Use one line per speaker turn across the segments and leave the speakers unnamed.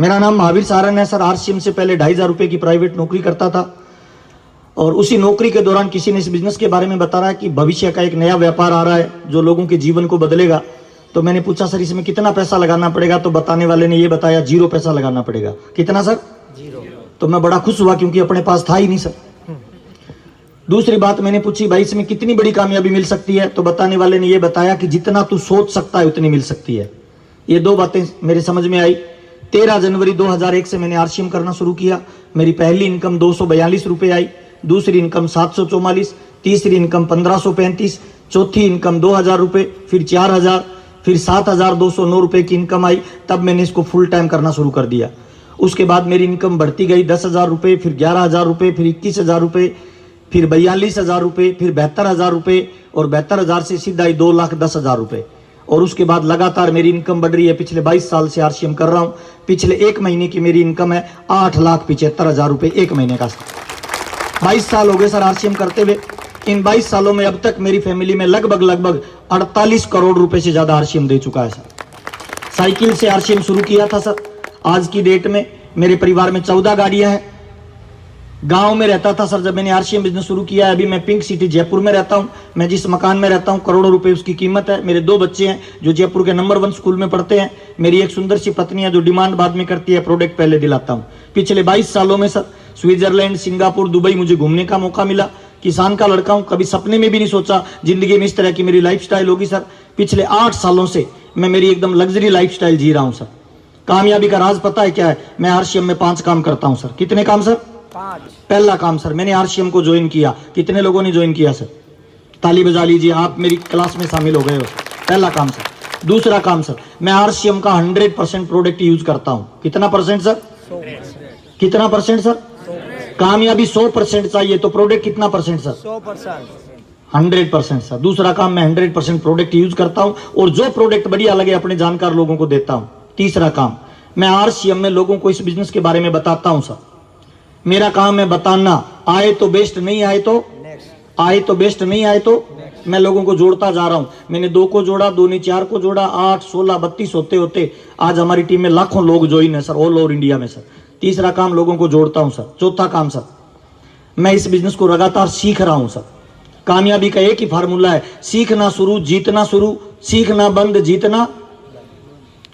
मेरा नाम महावीर सारन है सर। आरसीएम से पहले 2500 रुपये की प्राइवेट नौकरी करता था और उसी नौकरी के दौरान किसी ने इस बिजनेस के बारे में बताया है कि भविष्य का एक नया व्यापार आ रहा है जो लोगों के जीवन को बदलेगा। तो मैंने पूछा सर इसमें कितना पैसा लगाना पड़ेगा, तो बताने वाले ने ये बताया 0 पैसा लगाना पड़ेगा। कितना सर? 0। तो मैं बड़ा खुश हुआ क्योंकि अपने पास था ही नहीं सर। दूसरी बात मैंने पूछी भाई इसमें कितनी बड़ी कामयाबी मिल सकती है, तो बताने वाले ने ये बताया कि जितना तू सोच सकता है उतनी मिल सकती है। ये 2 बातें मेरे समझ में आई। 13 जनवरी 2001 से मैंने आरसीएम करना शुरू किया। मेरी पहली इनकम 242 रुपये आई, दूसरी इनकम 744, तीसरी इनकम 1535, चौथी इनकम 2000 रुपये, फिर 4000, फिर 7209 रुपये की इनकम आई। तब मैंने इसको फुल टाइम करना शुरू कर दिया। उसके बाद मेरी इनकम बढ़ती गई 10,000 रुपये, फिर 11,000 रुपये, फिर 21,000 रुपये, फिर 42,000 रुपये, फिर 72,000 रुपये और 72,000 से सीधा ही 2,10,000 रुपये। और उसके बाद लगातार मेरी इनकम बढ़ रही है। पिछले 22 साल से आरसीएम कर रहा हूँ। पिछले 1 महीने की मेरी इनकम है 8,75,000 रुपये 1 महीने का। 22 साल हो गए सर आरसीएम करते हुए। इन 22 सालों में अब तक मेरी फैमिली में लगभग 48 करोड़ रुपए से ज्यादा आरसीएम दे चुका है सर। साइकिल से आरसीएम शुरू किया था सर। आज की डेट में मेरे परिवार में 14 गाड़ियां हैं। गांव में रहता था सर जब मैंने आरसीएम बिजनेस शुरू किया है। अभी मैं पिंक सिटी जयपुर में रहता हूं। मैं जिस मकान में रहता हूं करोड़ों रुपए उसकी कीमत है। मेरे 2 बच्चे हैं जो जयपुर के नंबर 1 स्कूल में पढ़ते हैं। मेरी एक सुंदर सी पत्नी है जो डिमांड बाद में करती है, प्रोडक्ट पहले दिलाता हूं। पिछले 22 सालों में सर स्विट्जरलैंड, सिंगापुर, दुबई मुझे घूमने का मौका मिला। किसान का लड़का हूं, कभी सपने में भी नहीं सोचा जिंदगी में इस तरह की मेरी लाइफस्टाइल होगी सर। पिछले 8 सालों से मैं मेरी एकदम लग्जरी लाइफस्टाइल जी रहा हूं सर। कामयाबी का राज पता है क्या है? मैं आरसीएम में 5 काम करता हूं सर। कितने काम सर? 5। पहला काम सर, मैंने आरसीएम को ज्वाइन किया। कितने लोगों ने ज्वाइन किया सर? ताली बजा लीजिए, आप मेरी क्लास में शामिल हो गए हो। पहला काम सर। दूसरा काम सर, मैं आरसीएम का 100% प्रोडक्ट यूज करता हूं। कितना परसेंट सर? 100%। कितना परसेंट सर? 100%। कामयाबी 100% चाहिए तो प्रोडक्ट कितना परसेंट सर? 100%। 100% सर। दूसरा काम, मैं 100% प्रोडक्ट यूज करता हूं और जो प्रोडक्ट बढ़िया लगे अपने जानकार लोगों को देता हूं। तीसरा काम, मैं आरसीएम में लोगों को इस बिजनेस के बारे में बताता हूं सर। मेरा काम है बताना, आए तो बेस्ट, नहीं आए तो आए तो बेस्ट, नहीं आए तो मैं लोगों को जोड़ता जा रहा हूं। मैंने 2 को जोड़ा, 2 ने 4 को जोड़ा, 8, 16, 32 होते होते आज हमारी टीम में लाखों लोग ज्वाइन है सर, ऑल ओवर इंडिया में सर। तीसरा काम, लोगों को जोड़ता हूं सर। चौथा काम सर, मैं इस बिजनेस को लगातार सीख रहा हूं सर। कामयाबी का एक ही फार्मूला है, सीखना शुरू, जीतना शुरू, सीखना बंद, जीतना।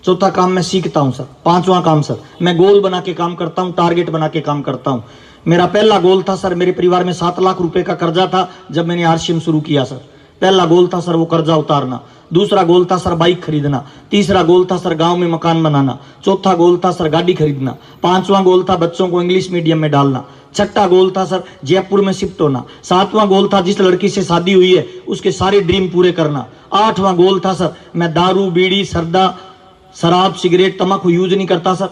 चौथा काम, मैं सीखता हूं सर। 5वां काम सर, मैं गोल बना के काम करता हूं, टारगेट बना के काम करता हूं। मेरा पहला गोल था सर, मेरे परिवार में 7 लाख रुपए का कर्जा था जब मैंने आरसीएम शुरू किया सर। पहला गोल था सर वो कर्जा उतारना। दूसरा गोल था सर बाइक खरीदना। तीसरा गोल था सर गांव में मकान बनाना। चौथा गोल था सर गाड़ी खरीदना। 5वां गोल था बच्चों को इंग्लिश मीडियम में डालना। छठा गोल था सर जयपुर में शिफ्ट होना। 7वां गोल था जिस लड़की से शादी हुई है उसके सारे ड्रीम पूरे करना। 8वां गोल था सर, मैं दारू, बीड़ी, सरदा, शराब, सिगरेट, तंबाकू यूज नहीं करता सर।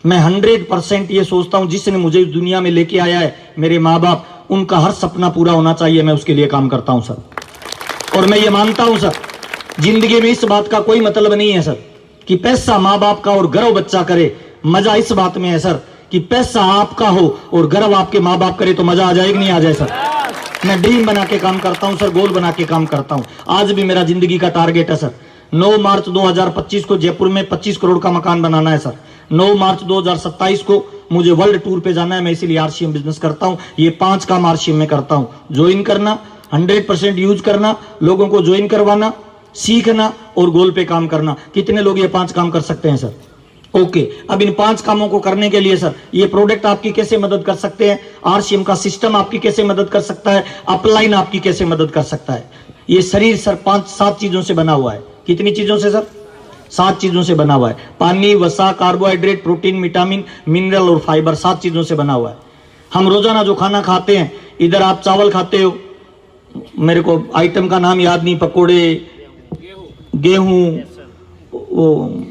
मैं 100% ये सोचता हूं जिसने मुझे इस दुनिया में लेके आया है, मेरे माँ बाप, उनका हर सपना पूरा होना चाहिए। मैं उसके लिए काम करता हूं सर। और मैं ये मानता हूं सर, जिंदगी में इस बात का कोई मतलब नहीं है सर कि पैसा माँ बाप का और गर्व बच्चा करे। मजा इस बात में है सर कि पैसा आपका हो और गर्व आपके माँ बाप करे तो मजा आ जाए कि नहीं आ जाए सर। मैं ड्रीम बना के काम करता हूं सर, गोल बना के काम करता हूं। आज भी मेरा जिंदगी का टारगेट है सर, 9 मार्च 2025 को जयपुर में 25 करोड़ का मकान बनाना है सर। 9 मार्च 2027 को मुझे वर्ल्ड टूर पे जाना है। मैं इसीलिए आरसीएम बिजनेस करता हूं। ये 5 काम आरसीएम में करता हूं। ज्वाइन करना, 100% यूज करना, लोगों को ज्वाइन करवाना, सीखना और गोल पे काम करना। कितने लोग ये 5 काम कर सकते हैं सर? ओके। अब इन 5 कामों को करने के लिए सर ये प्रोडक्ट आपकी कैसे मदद कर सकते हैं, आरसीएम का सिस्टम आपकी कैसे मदद कर सकता है, अपलाइन आपकी कैसे मदद कर सकता है। ये शरीर सर 5-7 चीजों से बना हुआ है। कितनी चीजों से सर? 7 चीजों से बना हुआ है। पानी, वसा, कार्बोहाइड्रेट, प्रोटीन, विटामिन, मिनरल और फाइबर, 7 चीजों से बना हुआ है। हम रोजाना जो खाना खाते हैं, इधर आप चावल खाते हो, मेरे को आइटम का नाम याद नहीं, पकोड़े, गेहूं, वो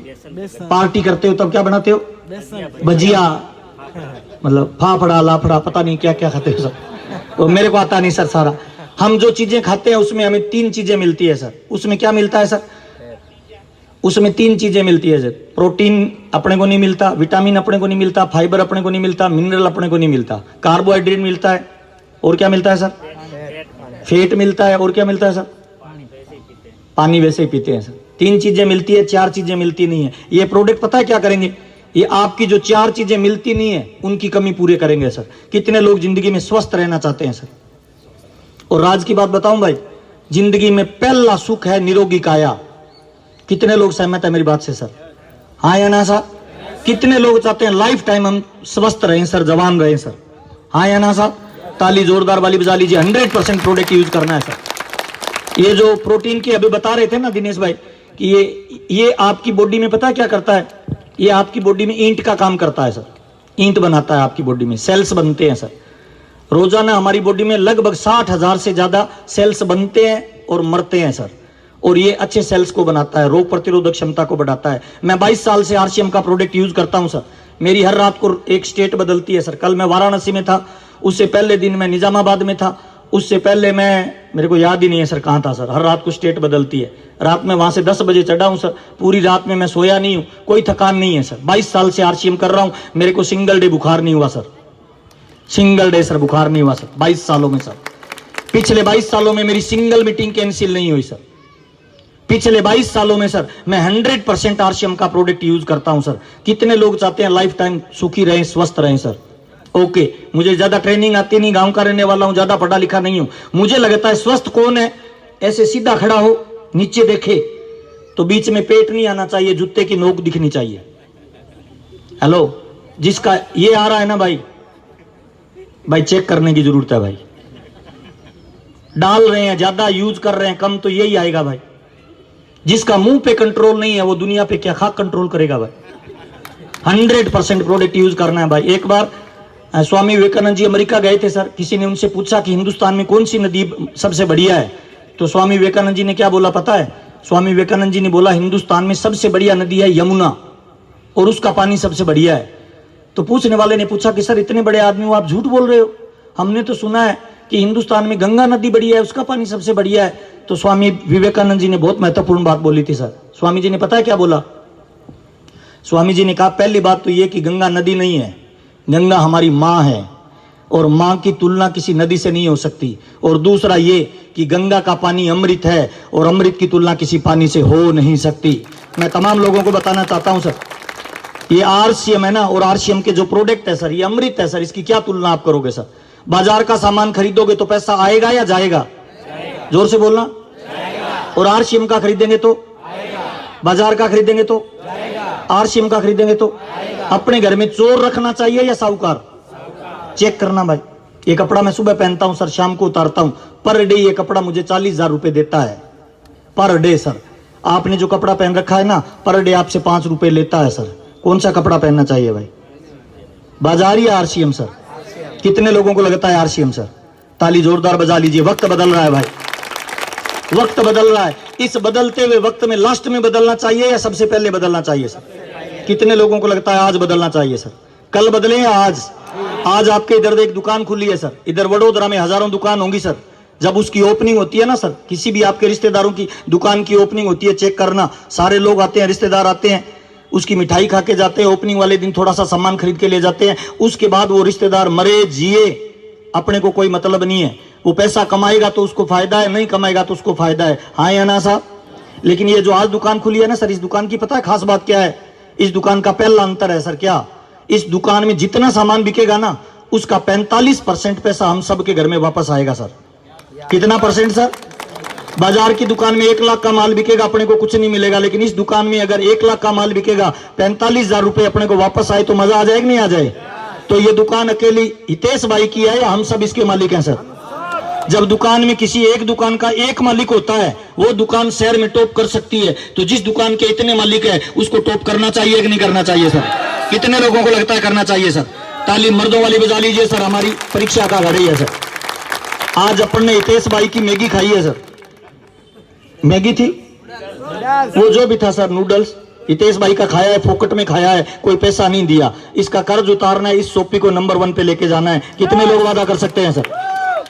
पार्टी करते हो तब क्या बनाते हो? भजिया, मतलब फाफड़ा, लाफड़ा, पता नहीं क्या क्या खाते हो सर, वो मेरे को आता नहीं सर सारा। हम जो चीजें खाते हैं उसमें हमें 3 चीजें मिलती है सर। उसमें क्या मिलता है सर? उसमें 3 चीजें मिलती है सर। प्रोटीन अपने को नहीं मिलता, विटामिन अपने को नहीं मिलता, फाइबर अपने को नहीं मिलता, मिनरल अपने को नहीं मिलता, कार्बोहाइड्रेट मिलता है, और क्या मिलता है सर? फेट मिलता है, और क्या मिलता है सर? पानी वैसे ही पीते हैं सर। 3 चीजें मिलती है, 4 चीजें मिलती नहीं है। ये प्रोडक्ट पता है क्या करेंगे? ये आपकी जो 4 चीजें मिलती नहीं है उनकी कमी पूरे करेंगे सर। कितने लोग जिंदगी में स्वस्थ रहना चाहते हैं सर। और राज की बात बताऊं भाई, जिंदगी में पहला सुख है निरोगी काया। कितने लोग सहमत है मेरी बात से सर? हाँ या ना साहब? कितने लोग चाहते हैं लाइफ टाइम हम स्वस्थ रहें सर, जवान रहें सर? हाँ या ना साहब? ताली जोरदार वाली बजा लीजिए। 100% प्रोडक्ट यूज करना है सर। ये जो प्रोटीन की अभी बता रहे थे ना दिनेश भाई कि ये आपकी बॉडी में पता है क्या करता है? ये आपकी बॉडी में ईंट का काम करता है सर। ईंट बनाता है आपकी बॉडी में, सेल्स बनते हैं सर। रोजाना हमारी बॉडी में लगभग 60,000 से ज्यादा सेल्स बनते हैं और मरते हैं सर। और ये अच्छे सेल्स को बनाता है, रोग प्रतिरोधक क्षमता को बढ़ाता है। मैं 22 साल से आरसीएम का प्रोडक्ट यूज करता हूं सर। मेरी हर रात को एक स्टेट बदलती है सर। कल मैं वाराणसी में था, उससे पहले दिन मैं निजामाबाद में था, उससे पहले मैं, मेरे को याद ही नहीं है सर कहां था सर। हर रात को स्टेट बदलती है। रात में वहां से 10 बजे चढ़ा हूं सर। पूरी रात में मैं सोया नहीं हूं, कोई थकान नहीं है सर। 22 साल से आरसीएम कर रहा हूं, मेरे को सिंगल डे बुखार नहीं हुआ सर। सिंगल डे सर बुखार नहीं हुआ सर 22 सालों में सर। पिछले 22 सालों में मेरी सिंगल मीटिंग कैंसिल नहीं हुई सर। पिछले 22 सालों में सर मैं 100% आरसीएम का प्रोडक्ट यूज करता हूं सर। कितने लोग चाहते हैं लाइफ टाइम सुखी रहें, स्वस्थ रहें सर? ओके, मुझे ज्यादा ट्रेनिंग आती नहीं, गांव का रहने वाला हूं, ज्यादा पढ़ा लिखा नहीं हूं। मुझे लगता है स्वस्थ कौन है? ऐसे सीधा खड़ा हो, नीचे देखे तो बीच में पेट नहीं आना चाहिए, जूते की नोक दिखनी चाहिए। हेलो, जिसका ये आ रहा है ना भाई चेक करने की जरूरत है भाई। डाल रहे हैं ज्यादा, यूज कर रहे हैं कम, तो यही आएगा भाई। जिसका मुंह पे कंट्रोल नहीं है वो दुनिया पे क्या खाक कंट्रोल करेगा भाई? 100% प्रोडक्ट यूज करना है भाई। एक बार स्वामी विवेकानंद जी अमेरिका गए थे सर। किसी ने उनसे पूछा कि हिंदुस्तान में कौन सी नदी सबसे बढ़िया है? तो स्वामी विवेकानंद जी ने क्या बोला पता है? स्वामी विवेकानंद जी ने बोला हिंदुस्तान में सबसे बढ़िया नदी है यमुना, और उसका पानी सबसे बढ़िया है। तो पूछने वाले ने पूछा कि सर इतने बड़े आदमी हो, आप झूठ बोल रहे हो, हमने तो सुना है कि हिंदुस्तान में गंगा नदी बढ़िया है, उसका पानी सबसे बढ़िया है। तो स्वामी विवेकानंद जी ने बहुत महत्वपूर्ण बात बोली थी सर। स्वामी जी ने पता है क्या बोला? स्वामी जी ने कहा पहली बात तो यह कि गंगा नदी नहीं है, गंगा हमारी माँ है, और माँ की तुलना किसी नदी से नहीं हो सकती। और दूसरा ये कि गंगा का पानी अमृत है, और अमृत की तुलना किसी पानी से हो नहीं सकती। मैं तमाम लोगों को बताना चाहता हूं सर, ये आरसीएम है ना, और आरसीएम के जो प्रोडक्ट है सर, ये अमृत है सर। इसकी क्या तुलना आप करोगे सर? बाजार का सामान खरीदोगे तो पैसा आएगा या जाएगा? जोर से बोलना। और आरसीएम का खरीदेंगे तो बाजार का खरीदेंगे तो आरसीएम का खरीदेंगे तो अपने घर में चोर रखना चाहिए या साहूकार? चेक करना भाई। ये कपड़ा मैं सुबह पहनता हूं सर, शाम को उतारता हूं। पर डे ये कपड़ा मुझे 40,000 रुपए देता है पर डे सर। आपने जो कपड़ा पहन रखा है ना, पर डे आपसे 5 रुपए लेता है सर। कौन सा कपड़ा पहनना चाहिए भाई? बाजार या आरसीएम सर? कितने लोगों को लगता है आरसीएम सर? ताली जोरदार बजा लीजिए। वक्त बदल रहा है भाई, वक्त बदल रहा है। इस बदलते हुए वक्त में लास्ट में बदलना चाहिए या सबसे पहले बदलना चाहिए सर? कितने लोगों को लगता है आज बदलना चाहिए सर? कल बदले या आज? आज आपके इधर एक दुकान खुली है सर, इधर वडोदरा में हजारों दुकान होंगी सर। जब उसकी ओपनिंग होती है ना सर, किसी भी आपके रिश्तेदारों की दुकान की ओपनिंग होती है, चेक करना, सारे लोग आते हैं, रिश्तेदार आते हैं, उसकी मिठाई खा के जाते हैं। ओपनिंग वाले दिन थोड़ा सा सामान खरीद के ले जाते हैं। उसके बाद वो रिश्तेदार मरे जिए, अपने को कोई मतलब नहीं है। वो पैसा कमाएगा तो उसको फायदा है, नहीं कमाएगा तो उसको फायदा है। हाँ या ना साहब? लेकिन ये जो आज दुकान खुली है ना सर, इस दुकान की पता है खास बात क्या है? इस दुकान का पहला अंतर है सर क्या? इस दुकान में जितना सामान बिकेगा ना, उसका 45% पैसा हम सबके घर में वापस आएगा सर। कितना परसेंट सर? बाजार की दुकान में 1 लाख का माल बिकेगा, अपने को कुछ नहीं मिलेगा। लेकिन इस दुकान में अगर 1 लाख का माल बिकेगा, 45,000 रुपए अपने को वापस आए तो मजा आ जाएगा नहीं आ जाए? तो ये दुकान अकेली हितेश भाई की है या हम सब इसके मालिक हैं सर? जब दुकान में किसी एक दुकान का एक मालिक होता है, वो दुकान शहर में टॉप कर सकती है। तो जिस दुकान के इतने मालिक है उसको टॉप करना चाहिए कि नहीं करना चाहिए सर? कितने लोगों को लगता है करना चाहिए सर? ताली मर्दों वाली बजा लीजिए सर। हमारी परीक्षा का घड़ी है सर। आज अपन ने हितेश भाई की मैगी खाई है सर। मैगी थी, वो जो भी था सर, नूडल्स हितेश भाई का खाया है, फोकट में खाया है, कोई पैसा नहीं दिया। इसका कर्ज उतारना है, इस सोपी को नंबर 1 पे लेके जाना है। कितने लोग वादा कर सकते हैं सर?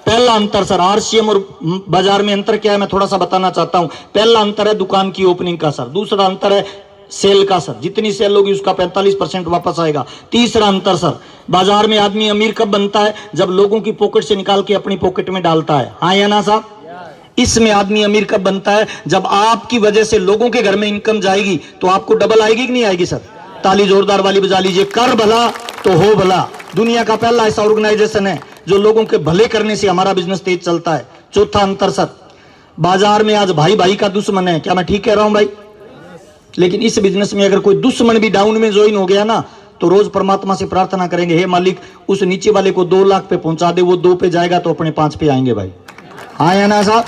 पहला अंतर सर, आरसीएम और बाजार में अंतर क्या है मैं थोड़ा सा बताना चाहता हूं। पहला अंतर है दुकान की ओपनिंग का सर। दूसरा अंतर है सेल का सर, जितनी सेल होगी उसका 45% वापस आएगा। तीसरा अंतर सर, बाजार में आदमी अमीर कब बनता है? जब लोगों की पॉकेट से निकाल के अपनी पॉकेट में डालता है। हाँ या ना साहब? इसमें आदमी अमीर कब बनता है? जब आपकी वजह से लोगों के घर में इनकम जाएगी तो आपको डबल आएगी कि नहीं आएगी सर? ताली जोरदार वाली बजा लीजिए। कर भला तो हो भला, दुनिया का पहला ऐसा ऑर्गेनाइजेशन है जो लोगों के भले करने से हमारा बिजनेस तेज चलता है। चौथा अंतर सर, बाजार में आज भाई भाई का दुश्मन है, क्या मैं ठीक कह रहा हूं भाई? लेकिन इस बिजनेस में अगर कोई दुश्मन भी डाउन में ज्वाइन हो गया ना, तो रोज परमात्मा से प्रार्थना करेंगे, हे मालिक उस नीचे वाले को 2 लाख पे पहुंचा दे, वो 2 पे जाएगा तो अपने 5 पे आएंगे भाई। हाँ या ना साहब?